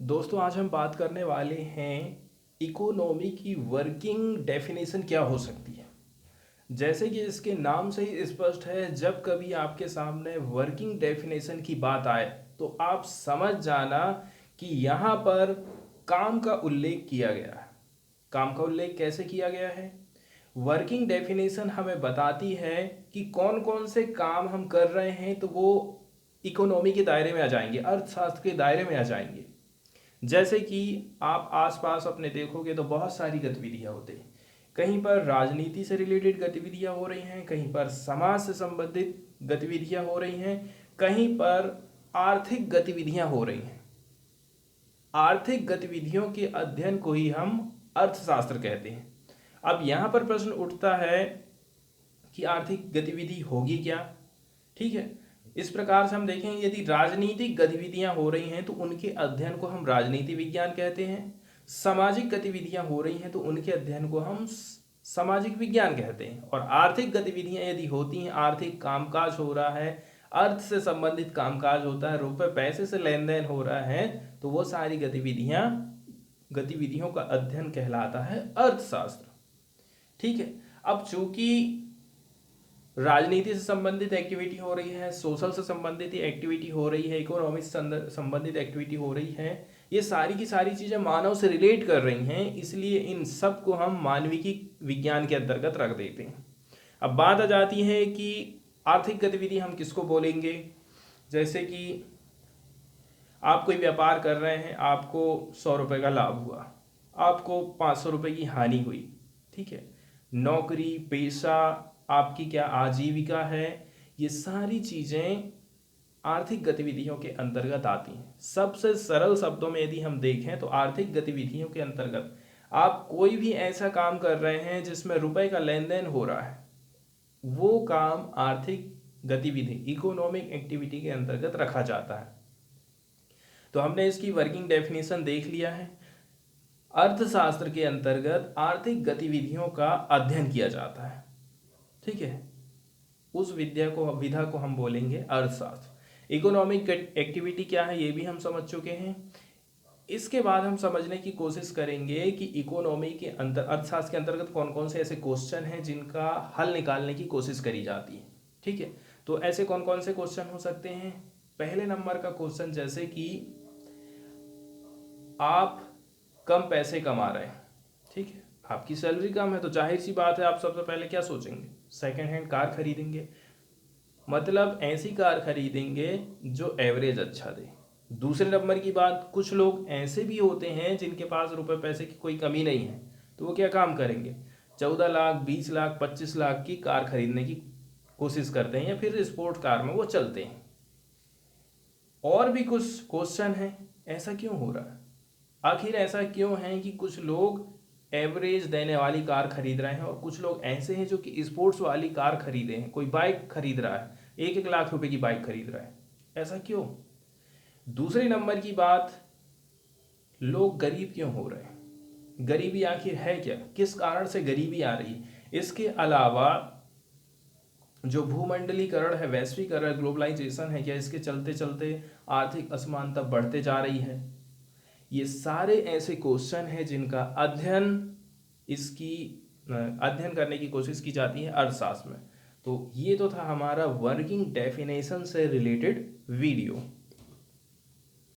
दोस्तों आज हम बात करने वाले हैं इकोनॉमी की वर्किंग डेफिनेशन क्या हो सकती है। जैसे कि इसके नाम से ही स्पष्ट है, जब कभी आपके सामने वर्किंग डेफिनेशन की बात आए तो आप समझ जाना कि यहाँ पर काम का उल्लेख किया गया है। काम का उल्लेख कैसे किया गया है? वर्किंग डेफिनेशन हमें बताती है कि कौन कौन से काम हम कर रहे हैं, तो वो इकोनॉमी के दायरे में आ जाएंगे, अर्थशास्त्र के दायरे में आ जाएंगे। जैसे कि आप आसपास अपने देखोगे तो बहुत सारी गतिविधियां होती हैं। कहीं पर राजनीति से रिलेटेड गतिविधियां हो रही हैं, कहीं पर समाज से संबंधित गतिविधियां हो रही हैं, कहीं पर आर्थिक गतिविधियां हो रही हैं। आर्थिक गतिविधियों के अध्ययन को ही हम अर्थशास्त्र कहते हैं। अब यहाँ पर प्रश्न उठता है कि आर्थिक गतिविधि होगी क्या? ठीक है, इस प्रकार से हम देखेंगे, यदि राजनीतिक गतिविधियां हो रही हैं तो उनके अध्ययन को हम राजनीति विज्ञान कहते हैं। सामाजिक गतिविधियां हो रही हैं तो उनके अध्ययन को हम सामाजिक विज्ञान कहते हैं। और आर्थिक गतिविधियां यदि होती हैं, आर्थिक कामकाज हो रहा है, अर्थ से संबंधित कामकाज होता है, रुपए पैसे से लेन देन हो रहा है, तो वो सारी गतिविधियों का अध्ययन कहलाता है अर्थशास्त्र। ठीक है। अब चूंकि राजनीति से संबंधित एक्टिविटी हो रही है, सोशल से संबंधित एक्टिविटी हो रही है, इकोनॉमिक से संबंधित एक्टिविटी हो रही है, ये सारी की सारी चीज़ें मानव से रिलेट कर रही हैं, इसलिए इन सब को हम मानविकी विज्ञान के अंतर्गत रख देते हैं। अब बात आ जाती है कि आर्थिक गतिविधि हम किसको बोलेंगे। जैसे कि आप कोई व्यापार कर रहे हैं, आपको 100 रुपये का लाभ हुआ, आपको 500 रुपये की हानि हुई। ठीक है। नौकरी पेशा, आपकी क्या आजीविका है, ये सारी चीज़ें आर्थिक गतिविधियों के अंतर्गत आती हैं। सबसे सरल शब्दों में यदि हम देखें तो आर्थिक गतिविधियों के अंतर्गत आप कोई भी ऐसा काम कर रहे हैं जिसमें रुपए का लेन देन हो रहा है, वो काम आर्थिक गतिविधि, इकोनॉमिक एक्टिविटी के अंतर्गत रखा जाता है। तो हमने इसकी वर्किंग डेफिनेशन देख लिया है। अर्थशास्त्र के अंतर्गत आर्थिक गतिविधियों का अध्ययन किया जाता है। ठीक है। उस विधा को हम बोलेंगे अर्थशास्त्र। इकोनॉमिक एक्टिविटी क्या है ये भी हम समझ चुके हैं। इसके बाद हम समझने की कोशिश करेंगे कि इकोनॉमी के अंतर अर्थशास्त्र के अंतर्गत कौन कौन से ऐसे क्वेश्चन हैं जिनका हल निकालने की कोशिश करी जाती है। ठीक है। तो ऐसे कौन कौन से क्वेश्चन हो सकते हैं? पहले नंबर का क्वेश्चन, जैसे कि आप कम पैसे कमा रहे हैं, ठीक है, आपकी सैलरी कम है, तो जाहिर सी बात है आप सबसे पहले क्या सोचेंगे? सेकेंड हैंड कार खरीदेंगे। मतलब ऐसी कार खरीदेंगे जो एवरेज अच्छा दे। दूसरे नंबर की बात, कुछ लोग ऐसे भी होते हैं जिनके पास रुपए पैसे की कोई कमी नहीं है, तो वो क्या काम करेंगे? 14 लाख 20 लाख 25 लाख की कार खरीदने की कोशिश करते हैं, या फिर स्पोर्ट कार में वो चलते हैं। और भी कुछ क्वेश्चन हैं, ऐसा क्यों हो रहा है? आखिर ऐसा क्यों है कि कुछ लोग एवरेज देने वाली कार खरीद रहे हैं और कुछ लोग ऐसे हैं जो कि स्पोर्ट्स वाली कार खरीदे हैं? कोई बाइक खरीद रहा है, 1-1 लाख रुपए की बाइक खरीद रहा है, ऐसा क्यों? दूसरे नंबर की बात, लोग गरीब क्यों हो रहे हैं? गरीबी आखिर है क्या? किस कारण से गरीबी आ रही है? इसके अलावा जो भूमंडलीकरण है, वैश्वीकरण, ग्लोबलाइजेशन है, क्या इसके चलते चलते आर्थिक असमानता बढ़ते जा रही है? ये सारे ऐसे क्वेश्चन हैं जिनका इसकी अध्ययन करने की कोशिश की जाती है अर्थशास्त्र में। तो ये तो था हमारा वर्किंग डेफिनेशन से रिलेटेड वीडियो।